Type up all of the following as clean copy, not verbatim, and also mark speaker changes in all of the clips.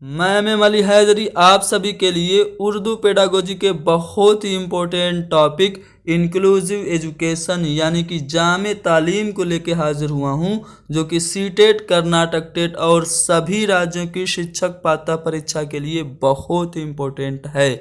Speaker 1: मैं एम अली हैदरी आप सभी के लिए उर्दू पेडागोजी के बहुत ही इम्पोर्टेंट टॉपिक इंक्लूसिव एजुकेशन यानी कि जामे तालीम को लेके हाजिर हुआ हूँ, जो कि सीटेट, कर्नाटक टेट और सभी राज्यों की शिक्षक पात्रता परीक्षा के लिए बहुत ही इम्पोर्टेंट है।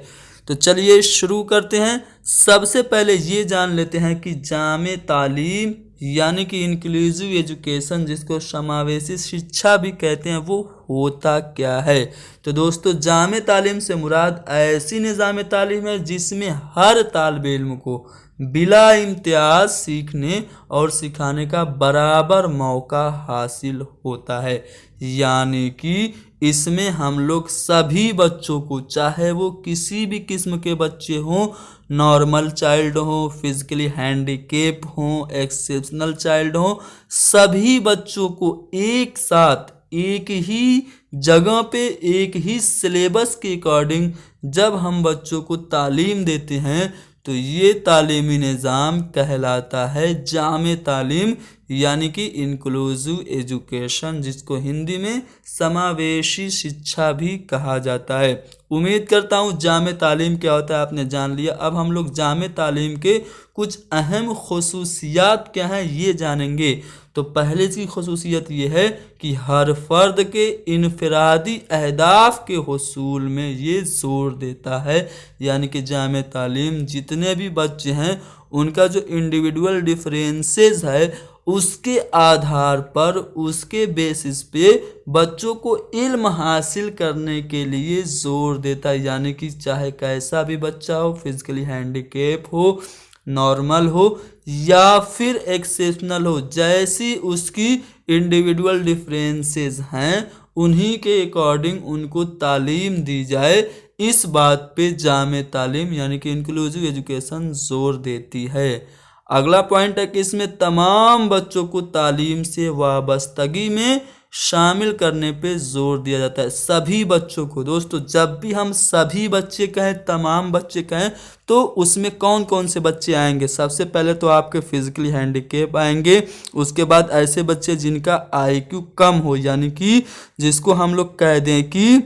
Speaker 1: तो चलिए शुरू करते हैं। सबसे पहले ये जान लेते हैं कि जामे तालीम यानी कि इंक्लूसिव एजुकेशन, जिसको समावेशी शिक्षा भी कहते हैं, वो होता क्या है। तो दोस्तों, जामे तालीम से मुराद ऐसी निज़ाम तालीम है जिसमें हर तालिब इल्म को बिला इम्तियाज सीखने और सिखाने का बराबर मौका हासिल होता है। यानी कि इसमें हम लोग सभी बच्चों को, चाहे वो किसी भी किस्म के बच्चे हों, नॉर्मल चाइल्ड हो, फिजिकली हैंडीकेप हो, एक्सेप्शनल चाइल्ड हो, सभी बच्चों को एक साथ एक ही जगह पे एक ही सिलेबस के अकॉर्डिंग जब हम बच्चों को तालीम देते हैं तो ये तालीमी निज़ाम कहलाता है जामे तालीम यानी कि इंक्लूसिव एजुकेशन, जिसको हिंदी में समावेशी शिक्षा भी कहा जाता है। उम्मीद करता हूँ जामे तालीम क्या होता है आपने जान लिया। अब हम लोग जामे तालीम के कुछ अहम खुसूसियात क्या हैं ये जानेंगे। तो पहले की खुसूसियत ये है कि हर फर्द के इनफरादी अहदाफ के हुसूल में ये जोर देता है। यानी कि जामे तालीम जितने भी बच्चे हैं उनका जो इंडिविजुअल डिफरेंसेस है उसके आधार पर, उसके बेसिस पे बच्चों को इल्म हासिल करने के लिए जोर देता है। यानी कि चाहे कैसा भी बच्चा हो, फिजिकली हैंडीकेप हो, नॉर्मल हो या फिर एक्सेप्शनल हो, जैसी उसकी इंडिविजुअल डिफरेंसेस हैं उन्हीं के अकॉर्डिंग उनको तालीम दी जाए। इस बात पे जामे तालीम यानी कि इंक्लूसिव एजुकेशन जोर देती है। अगला पॉइंट है कि इसमें तमाम बच्चों को तालीम से वाबस्तगी में शामिल करने पे जोर दिया जाता है। सभी बच्चों को। दोस्तों, जब भी हम सभी बच्चे कहें, तमाम बच्चे कहें, तो उसमें कौन कौन से बच्चे आएंगे? सबसे पहले तो आपके फिजिकली हैंडीकेप आएंगे। उसके बाद ऐसे बच्चे जिनका IQ कम हो, यानी कि जिसको हम लोग कह दें कि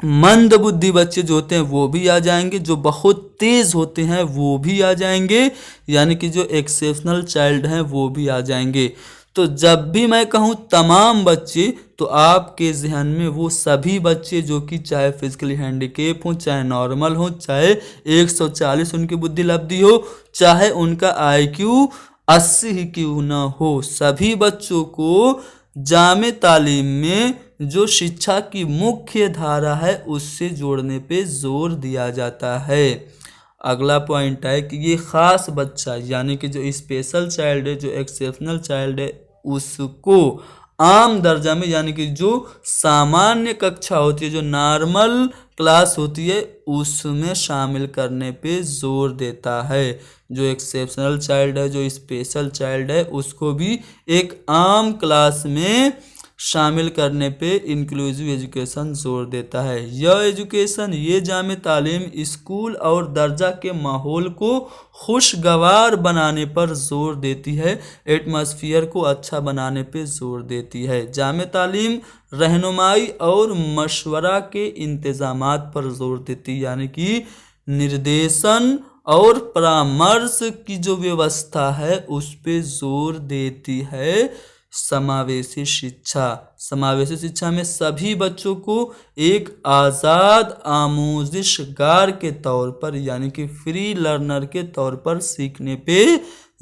Speaker 1: मंद बुद्धि बच्चे जो होते हैं वो भी आ जाएंगे। जो बहुत तेज होते हैं वो भी आ जाएंगे, यानी कि जो एक्सेप्शनल चाइल्ड हैं वो भी आ जाएंगे। तो जब भी मैं कहूँ तमाम बच्चे, तो आपके जहन में वो सभी बच्चे जो कि चाहे फिजिकली हैंडीकेप हो, चाहे नॉर्मल हो, चाहे 140 उनकी बुद्धि लब्धि हो, चाहे उनका IQ 80 ही क्यों ना हो, सभी बच्चों को जामे तालीम में जो शिक्षा की मुख्य धारा है उससे जोड़ने पे जोर दिया जाता है। अगला पॉइंट है कि ये ख़ास बच्चा यानी कि जो स्पेशल चाइल्ड है, जो एक्सेप्शनल चाइल्ड है, उसको आम दर्जा में यानी कि जो सामान्य कक्षा होती है, जो नॉर्मल क्लास होती है, उसमें शामिल करने पे जोर देता है। जो एक्सेप्शनल चाइल्ड है, जो स्पेशल चाइल्ड है, उसको भी एक आम क्लास में शामिल करने पे इंक्लूसिव एजुकेशन जोर देता है। यह एजुकेशन, ये जामे तालीम स्कूल और दर्जा के माहौल को खुशगवार बनाने पर जोर देती है, एटमॉस्फेयर को अच्छा बनाने पे जोर देती है। जामे तालीम रहनुमाई और मशवरा के इंतजामात पर जोर देती है, यानी कि निर्देशन और परामर्श की जो व्यवस्था है उस पे जोर देती है। समावेशी शिक्षा, समावेशी शिक्षा में सभी बच्चों को एक आज़ाद आमोजिशगार के तौर पर यानी कि फ्री लर्नर के तौर पर सीखने पे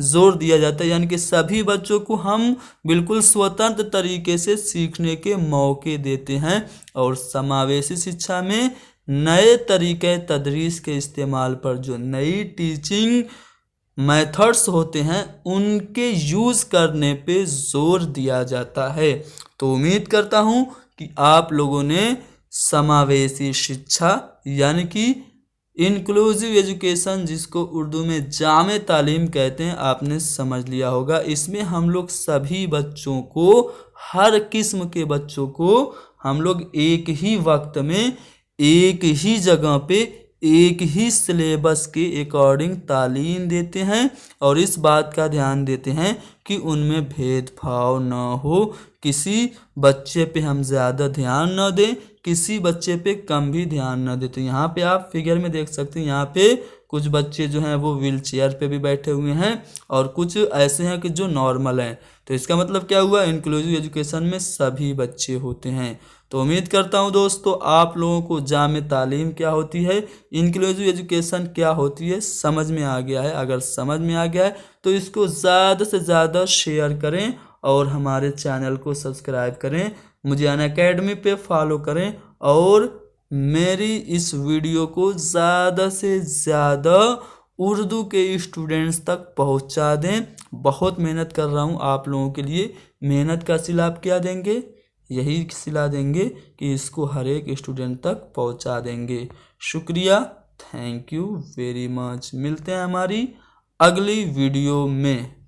Speaker 1: जोर दिया जाता है। यानी कि सभी बच्चों को हम बिल्कुल स्वतंत्र तरीके से सीखने के मौके देते हैं। और समावेशी शिक्षा में नए तरीके तदरीस के इस्तेमाल पर, जो नई टीचिंग मेथड्स होते हैं उनके यूज़ करने पे जोर दिया जाता है। तो उम्मीद करता हूँ कि आप लोगों ने समावेशी शिक्षा यानी कि इंक्लूसिव एजुकेशन, जिसको उर्दू में जामे तालीम कहते हैं, आपने समझ लिया होगा। इसमें हम लोग सभी बच्चों को, हर किस्म के बच्चों को हम लोग एक ही वक्त में, एक ही जगह पे, एक ही सिलेबस के अकॉर्डिंग तालीम देते हैं और इस बात का ध्यान देते हैं कि उनमें भेदभाव न हो, किसी बच्चे पे हम ज़्यादा ध्यान न दें, किसी बच्चे पे कम भी ध्यान न दे। तो यहाँ पे आप फिगर में देख सकते हैं, यहाँ पे कुछ बच्चे जो हैं वो व्हील चेयर पे भी बैठे हुए हैं और कुछ ऐसे हैं कि जो नॉर्मल हैं। तो इसका मतलब क्या हुआ, इंक्लूसिव एजुकेशन में सभी बच्चे होते हैं। तो उम्मीद करता हूँ दोस्तों आप लोगों को जामे तालीम क्या होती है, इंक्लूसिव एजुकेशन क्या होती है समझ में आ गया है। अगर समझ में आ गया है तो इसको ज़्यादा से ज़्यादा शेयर करें और हमारे चैनल को सब्सक्राइब करें, मुझे अनअकैडमी पे फॉलो करें और मेरी इस वीडियो को ज़्यादा से ज़्यादा उर्दू के स्टूडेंट्स तक पहुंचा दें। बहुत मेहनत कर रहा हूं आप लोगों के लिए। मेहनत का सिला आप क्या देंगे, यही सिला देंगे कि इसको हर एक स्टूडेंट तक पहुंचा देंगे। शुक्रिया, थैंक यू वेरी मच। मिलते हैं हमारी अगली वीडियो में।